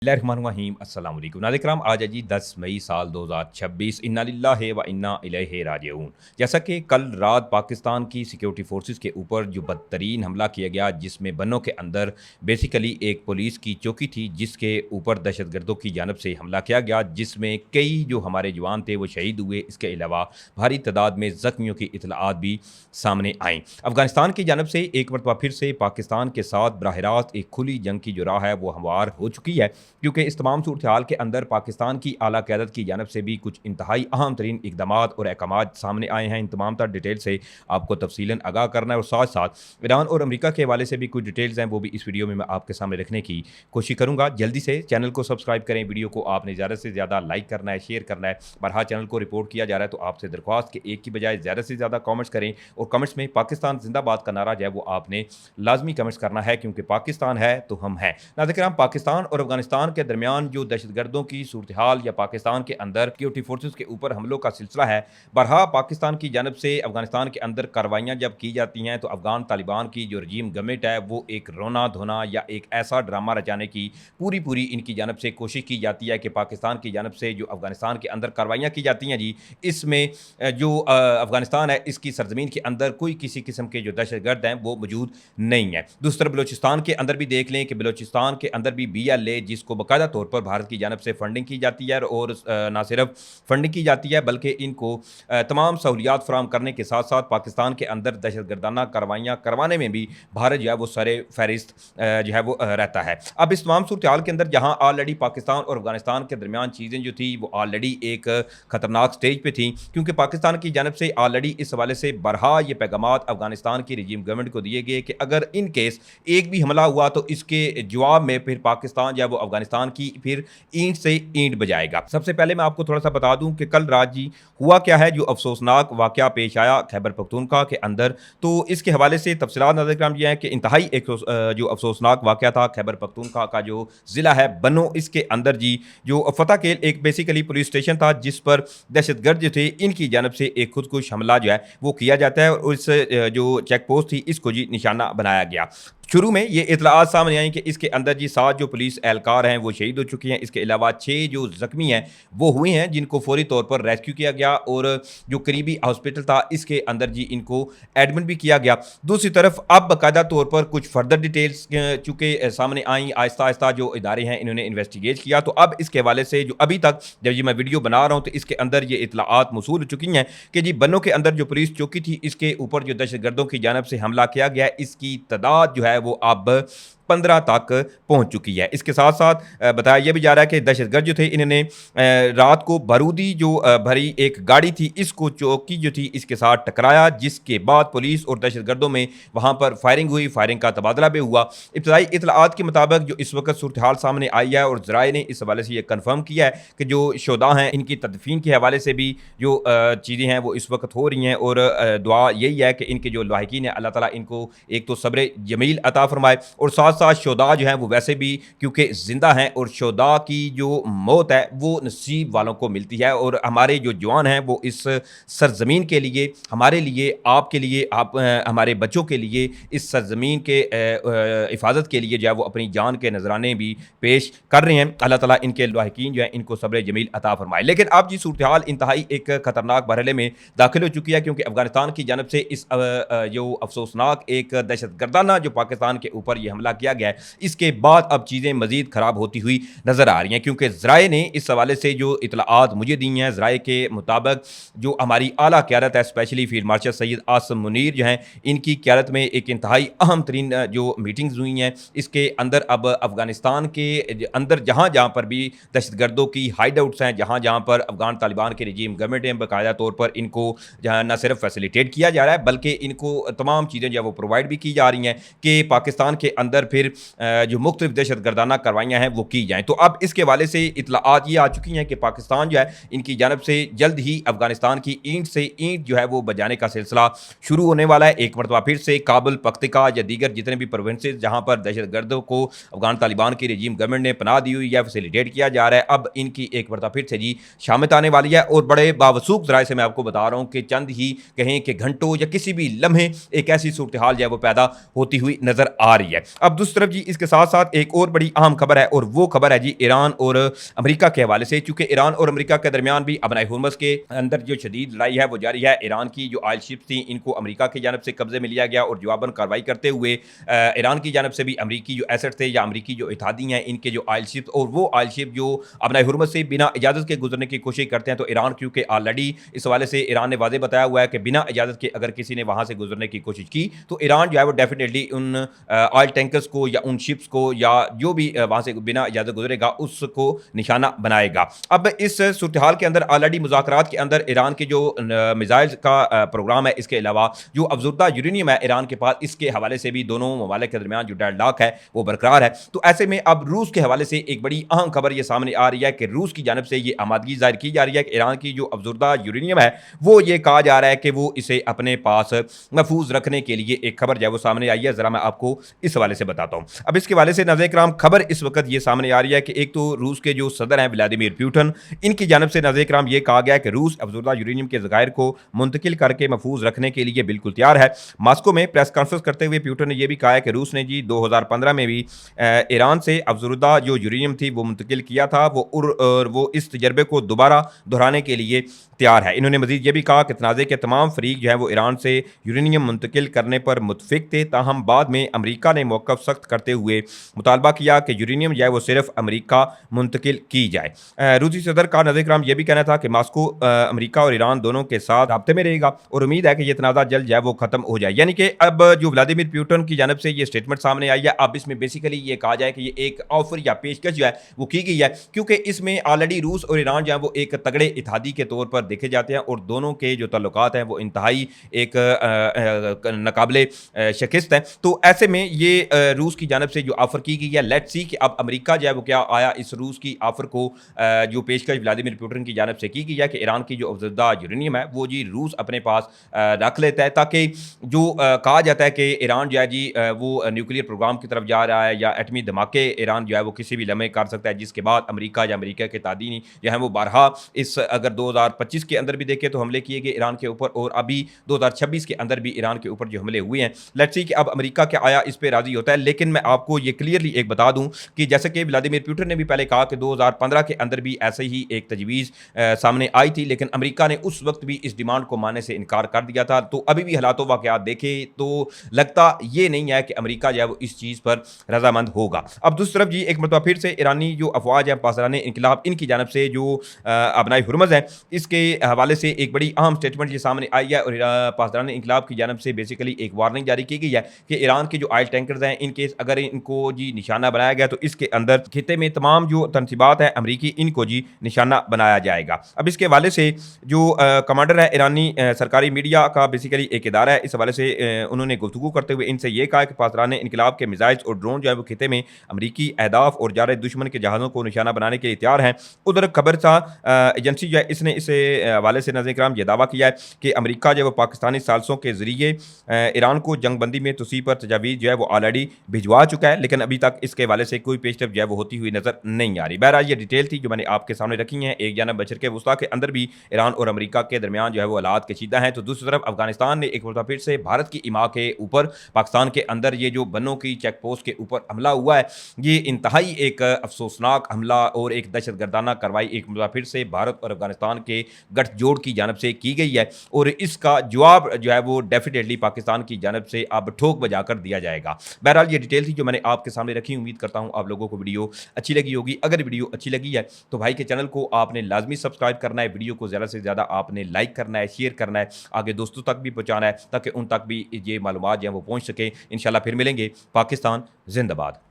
बिस्मिल्लाहिर्रहमानिर्रहीम अस्सलाम वालेकुम नाज़रीन आज है जी 10 मई साल 2026 इन्ना लिल्लाहि व इन्ना इलैहि राजिऊन। जैसा कि कल रात पाकिस्तान की सिक्योरिटी फोर्सेस के ऊपर जो बदतरीन हमला किया गया जिसमें बनों के अंदर बेसिकली एक पुलिस की चौकी थी जिसके ऊपर दहशतगर्दों की जानब से हमला किया गया जिसमें कई जो हमारे जवान थे वो शहीद हुए। इसके अलावा भारी तादाद में ज़ख्मियों की इतलाआत भी सामने आई। अफगानिस्तान की जानब से एक मरतबा फिर से पाकिस्तान के साथ बराह रास्त एक खुली जंग की जो राह है वो हमवार हो चुकी है, क्योंकि इस तमाम सूरत हाल के अंदर पाकिस्तान की आला क़यादत की जानब से भी कुछ इंतहाई अहम तरीन इकदामात और अहकामात सामने आए हैं। इन तमाम तर डिटेल से आपको तफसीलन आगाह करना है और साथ साथ ईरान और अमेरिका के हवाले से भी कुछ डिटेल्स हैं वो भी इस वीडियो में मैं आपके सामने रखने की कोशिश करूँगा। जल्दी से चैनल को सब्सक्राइब करें, वीडियो को आपने ज़्यादा से ज़्यादा लाइक करना है, शेयर करना है। बरहा चैनल को रिपोर्ट किया जा रहा है तो आपसे दरख्वास्त कि एक की बजाय ज़्यादा से ज़्यादा कॉमेंट्स करें और कमेंट्स में पाकिस्तान जिंदाबाद का नारा जो है वो आपने लाजमी कमेंट्स करना है, क्योंकि पाकिस्तान है तो हम हैं। नाज़रीन, पाकिस्तान और अफगानिस्तान के दरमियान जो दहशतगर्दों की सूरत हाल या पाकिस्तान के अंदर सिक्योरिटी फोर्सेस के ऊपर हमलों का सिलसिला है, बरहा पाकिस्तान की जानब से अफगानिस्तान के अंदर कार्रवाइयाँ जब की जाती हैं तो अफगान तालिबान की जो रजीम गवर्नमेंट है वो एक रोना धोना या एक ऐसा ड्रामा रचाने की पूरी इनकी जानब से कोशिश की जाती है कि पाकिस्तान की जानब से जो अफगानिस्तान के अंदर कार्रवाइयाँ की जाती हैं जी, इसमें जो अफगानिस्तान है इसकी सरजमीन के अंदर कोई किसी किस्म के जो दहशतगर्द हैं वो मौजूद नहीं है। दूसरी तरफ बलोचिस्तान के अंदर भी देख लें कि बलोचिस्तान के अंदर भी BLA जिसको बाकायदा तौर पर भारत की जानब से फंडिंग की जाती है और ना सिर्फ फंडिंग की जाती है बल्कि इनको तमाम सहूलियात फराम करने के साथ साथ पाकिस्तान के अंदर दहशतगर्दाना कार्रवाइयाँ करवाने में भी भारत जो है वो सरे फहरिस्त जो है वो रहता है। अब इस तमाम सूरत हाल के अंदर जहाँ ऑलरेडी पाकिस्तान और अफगानिस्तान के दरमियान चीज़ें जो थी वो ऑलरेडी एक ख़तरनाक स्टेज पे थी, क्योंकि पाकिस्तान की जानब से ऑलरेडी इस हवाले से बरहा ये पैगामात अफगानिस्तान की रजीम गवर्नमेंट को दिए गए कि अगर इन केस एक भी हमला हुआ तो इसके जवाब में फिर पाकिस्तान जो है वो अफगानिस्तान की फिर ईंट से ईंट बजाएगा। सबसे पहले मैं आपको थोड़ा सा बता दूं कि कल रात जी हुआ क्या है, जो अफसोसनाक वाकया पेश आया खैबर पख्तूनख्वा के अंदर, तो इसके हवाले से तफसीलात नजर कराम ये है कि इंतहाई एक जो अफसोसनाक वाकया था खैबर पख्तूनख्वा का जो ज़िला है बनो, इसके अंदर जी जो फतेह केल एक बेसिकली पुलिस स्टेशन था जिस पर दहशतगर्द जो थे इनकी जानब से एक खुदकुश हमला जो है वो किया जाता है और इस जो चेक पोस्ट थी इसको जी निशाना बनाया गया। शुरू में ये इतलात सामने आई कि इसके अंदर जी 7 जो पुलिस एहलकार हैं वो शहीद हो चुके हैं। इसके अलावा 6 जो ज़ख्मी हैं वो हुए हैं जिनको फौरी तौर पर रेस्क्यू किया गया और जो करीबी हॉस्पिटल था इसके अंदर जी इनको एडमिट भी किया गया। दूसरी तरफ अब बाकायदा तौर पर कुछ फर्दर डिटेल्स चूँकि सामने आई, आहिस्ता आहिस्ता जो इदारे हैं इन्होंने इन्वेस्टिगेट किया, तो अब इसके हवाले से जो अभी तक जब ये मैं वीडियो बना रहा हूँ तो इसके अंदर ये इतलात मौसूल हो चुकी हैं कि जी बन्नों के अंदर जो पुलिस चौकी थी इसके ऊपर जो दहशतगर्दों की जानब से हमला किया गया इसकी तादाद जो है वो अब 15 तक पहुंच चुकी है। इसके साथ साथ बताया यह भी जा रहा है कि दहशतगर्द जो थे इन्होंने रात को बारूदी जो भरी एक गाड़ी थी इसको चौकी जो थी इसके साथ टकराया, जिसके बाद पुलिस और दहशतगर्दों में वहां पर फायरिंग हुई, फायरिंग का तबादला भी हुआ। इब्तदाई इतलात के मुताबिक जो इस वक्त सूरत हाल सामने आई है और ज़राए ने इस हवाले से यह कन्फर्म किया है कि जो शुहदा हैं इनकी तदफीन के हवाले से भी जो चीज़ें हैं वो इस वक्त हो रही हैं और दुआ यही है कि इनके जो लाहिकीन है अल्लाह ताला इनको एक तो सब्र जमील अता फरमाए और साथ साथ शुहदा जो हैं वो वैसे भी क्योंकि ज़िंदा हैं और शुहदा की जो मौत है वो नसीब वालों को मिलती है और हमारे जो जवान हैं वो इस सरजमीन के लिए, हमारे लिए, आपके लिए, आप हमारे बच्चों के लिए, इस सरजमीन के हिफाजत के लिए जो है वो अपनी जान के नजराने भी पेश कर रहे हैं। अल्लाह ताला इनके लाहिकीन जो है इनको सब्र जमील अता फरमाए। लेकिन अब जी सूरत हाल इंतहाई एक खतरनाक मरहले में दाखिल हो चुकी है, क्योंकि अफगानिस्तान की जानब से इस जो अफसोसनाक एक दहशतगर्दाना जो पाकिस्तान के ऊपर यह हमला किया गया है इसके बाद अब चीज़ें मजीद ख़राब होती हुई नज़र आ रही हैं, क्योंकि ज़राए ने इस हवाले से जो इतलात मुझे दी हैं, ज़राए के मुताबिक जो हमारी आला क़यादत है specially field marshal Syed Asim Munir जो हैं इनकी क़यादत में एक इंतहाई अहम तरीन जो मीटिंग्स हुई हैं, इसके अंदर अब अफ़गानिस्तान के अंदर जहाँ जहाँ पर भी दहशतगर्दों की हाइड आउट्स हैं, जहाँ जहाँ पर अफ़गान तालिबान की रजीम गवर्नमेंट है बाकायदा तौर पर इनको जहाँ न सिर्फ फैसिलिटेट किया जा रहा है बल्कि इनको तमाम चीज़ें जो है वो प्रोवाइड भी की जा रही हैं कि पाकिस्तान के अंदर फिर जो मुख्तलिफ दहशतगर्दाना कार्रवाइयाँ हैं वो की जाएँ। तो अब इसके हवाले से इतलात ये आ चुकी हैं कि पाकिस्तान जो है इनकी जानब से जल्द ही अफगानिस्तान की ईंट से ईंट जो है वो बजाने का सिलसिला शुरू होने वाला है। एक मरतबा फिर से काबुल, पख्तिका या दीगर जितने भी प्रोविंसेस जहाँ पर दहशतगर्दों को अफगान तालिबान की रजीम गवर्नमेंट ने पनाह दी हुई या फैसिलिटेट किया जा रहा है, अब इनकी एक मरतबा फिर से जी शामित आने वाली है और बड़े बावसूख ज़राए से मैं आपको बता रहा हूँ कि चंद ही कहें कि घंटों या किसी भी लम्हे एक ऐसी सूरत हाल जो है वो पैदा होती हुई नज़र आ रही है। अब दूसरी तरफ जी इसके साथ-साथ एक और बड़ी अहम खबर है और वो खबर है जी ईरान और अमेरिका के हवाले से, चूँकि ईरान और अमेरिका के दरमियान भी अपना हुर्मुज़ के अंदर जो शदीद लड़ाई है वो जारी है। ईरान की जो ऑयल शिप्स थी इनको अमेरिका की जानिब से कब्ज़े में लिया गया और जवाबन कार्रवाई करते हुए ईरान की जानिब से भी अमेरिकी जो एसेट थे या अमेरिकी जो इत्तेहादी हैं इनके जो ऑयल शिप्स और वो ऑयल शिप जो अपना हुर्मुज़ से बिना इजाज़त के गुजरने की कोशिश करते हैं, तो ईरान क्योंकि ऑलरेडी इस हवाले से ईरान ने वाज़ेह बताया हुआ है कि बिना इजाज़त के अगर किसी ने वहाँ से गुजरने की कोशिश की तो ईरान जो है वो डेफिनेटली उन ऑयल टैंकर्स को या उन शिप्स को या जो भी वहाँ से बिना इजाज़त गुजरेगा उसको निशाना बनाएगा। अब इस सूरत हाल के अंदर ऑलरेडी मुज़ाकरात के अंदर ईरान के जो मिसाइल्स का प्रोग्राम है, इसके अलावा जो अफजुर्दा यूरेनियम है ईरान के पास, इसके हवाले से भी दोनों ममालिक के दरमियान जो डेडलॉक है वो बरकरार है। तो ऐसे में अब रूस के हवाले से एक बड़ी अहम खबर ये सामने आ रही है कि रूस की जानिब से ये आमादगी ज़ाहिर की जा रही है कि ईरान की जो अफजुर्दा यूरेनियम है वो ये कहा जा रहा है कि वो इसे अपने पास महफूज रखने के लिए एक खबर जो है वो सामने आई है। ज़रा मैं आपको इस हवाले से बताता हूँ। अब इसके हवाले से नाज़रीन किराम खबर इस वक्त ये सामने आ रही है कि एक तो रूस के जो सदर हैं व्लादिमीर पुतिन, इनकी जानिब से नाज़रीन किराम ये कहा गया है कि रूस अफजुर्दा यूरेनियम के ज़खायर को मुंतकिल करके महफूज रखने के लिए बिल्कुल तैयार है। मास्को में प्रेस कॉन्फ्रेंस करते हुए पुतिन ने यह भी कहा है कि रूस ने जी 2015 में भी ईरान से अफजुर्दा जो यूरेनियम थी वो मुंतकिल किया था और वो इस तजर्बे को दोबारा दोहराने के लिए तैयार है। इन्होंने मजीद ये भी कहा कि तनाज़े के तमाम फरीक जो है वो ईरान से यूरेनियम मुंतकिल करने पर मुतफिक थे, ताहम बाद में अमरीका ने मौक़िफ़ सख्त करते हुए मुतालबा किया कि यूरेनियम जो है वो सिर्फ अमरीका मुंतकिल की जाए। रूसी सदर का नाज़रीन किराम ये भी कहना था कि मास्को अमरीका और ईरान दोनों के साथ राब्ते में रहेगा और उम्मीद है कि ये तनाज़ा जल्द जो है वो ख़त्म हो जाए। यानी कि अब जो व्लादिमीर पुतिन की जानिब से ये स्टेटमेंट सामने आई है, अब इसमें बेसिकली ये कहा जाए कि ये एक ऑफर या पेशकश जो है वो की गई है, क्योंकि इसमें ऑलरेडी रूस और ईरान जो है वो एक तगड़े इत्तेहादी के तौर पर देखे जाते हैं और दोनों के जो ताल्लुकात हैं वो इंतहाई एक नाकाबिले शिकस्त हैं। तो ऐसे में ये रूस की जानिब से जो ऑफर की गई है, लेट्स सी कि अब अमेरिका जो है वो क्या आया इस रूस की ऑफर को जो पेशकश व्लादिमीर पुतिन की जानिब से की गई है कि ईरान की जो अफजुर्दा यूरेनियम है वो जी रूस अपने पास रख लेता है, ताकि जो कहा जाता है कि ईरान जो है जी वो न्यूक्लियर प्रोग्राम की तरफ जा रहा है या एटमी धमाके ईरान जो है वो किसी भी लम्हे कर सकता है, जिसके बाद अमेरिका या अमेरिका के तादीनी जो है वो बारहा इस अगर 2025 के अंदर भी देखें तो हमले किए गए ईरान के ऊपर और अभी 2026 के अंदर भी ईरान के ऊपर जो हमले हुए हैं। लेट्स सी कि अब अमेरिका क्या आया इस पर राजी होता है। लेकिन मैं आपको ये क्लियरली एक बता दूं कि जैसे कि व्लादिमीर पुतिन ने भी पहले कहा कि 2015 के अंदर भी ऐसे ही एक तजवीज़ सामने आई थी, लेकिन अमेरिका ने उस वक्त भी इस डिमांड को मानने से इनकार कर दिया था। तो अभी भी हालात वाक़यात देखें तो लगता ये नहीं है कि अमेरिका जो है वो इस चीज़ पर रजामंद होगा। अब दूसरी तरफ जी एक मरतबा फिर से ईरानी जो अफवाज है पासरान इनकलाब, इनकी जानब से जो अबनाई हुर्मुज़ है इसके हवाले से एक बड़ी अहम स्टेटमेंट ये सामने आई है और पासरान इनकलाब की जानब से बेसिकली एक वार्निंग जारी की गई है कि ईरान के जो ऑयल टैंकर्स हैं इनकेस अगर इनको जी निशाना बनाया गया तो इसके अंदर खिते में तमाम जो तनसीबात हैं अमरीकी इनको जी निशाना बनाया जाएगा। अब इसके हवाले से जो कमांडर है ईरानी सरकारी मीडिया का बेसिकली एक इदारा है, इस हवाले से उन्होंने गुफ्तगू करते हुए इनसे ये कहा कि पासरान इनकलाब के मिसाइल्स और ड्रोन जो है वो खिते में अमरीकी अहदाफ और जारे दुश्मन के जहाज़ों को निशाना बनाने के लिए तैयार हैं। उधर खबर सा एजेंसी जो है इसने इस हवाले से नाज़रीन किराम ये दावा किया है कि अमरीका जो है वो पाकिस्तानी सालसों के ज़रिए ईरान को जंगबंदी में तोसी पर तजावीज़ जो है वो ऑलरेडी भिजवा चुका है, लेकिन अभी तक इसके हवाले से कोई पेशरफ जो है वो होती हुई नज़र नहीं आ रही। बहरहाल ये डिटेल थी जो मैंने आपके सामने रखी है। एक जानब बशर के वस्ता के अंदर भी ईरान और अमरीका के दरमियान जो है वो हालात कशीदा हैं, तो दूसरी तरफ अफगानिस्तान ने एक बार फिर से भारत की इमा के ऊपर पाकिस्तान के अंदर ये जो बन्नों की चेक पोस्ट के ऊपर हमला हुआ है, ये इंतहाई एक अफसोसनाक हमला और एक दहशत गर्दाना कार्रवाई एक बार फिर से भारत और अफगानिस्तान के गठजोड़ की जानब से की गई है और इसका जवाब जो है वो डेफिनेटली पाकिस्तान की जानब से अब ठोक बजाकर दिया जाएगा। बहरहाल ये डिटेल थी जो मैंने आपके सामने रखी। उम्मीद करता हूँ आप लोगों को वीडियो अच्छी लगी होगी। अगर वीडियो अच्छी लगी है तो भाई के चैनल को आपने लाजमी सब्सक्राइब करना है, वीडियो को ज़्यादा से ज़्यादा आपने लाइक करना है, शेयर करना है, आगे दोस्तों तक भी पहुँचाना है ताकि उन तक भी ये मालूमात जो है वो पहुँच सके। इंशाल्लाह फिर मिलेंगे। पाकिस्तान जिंदाबाद।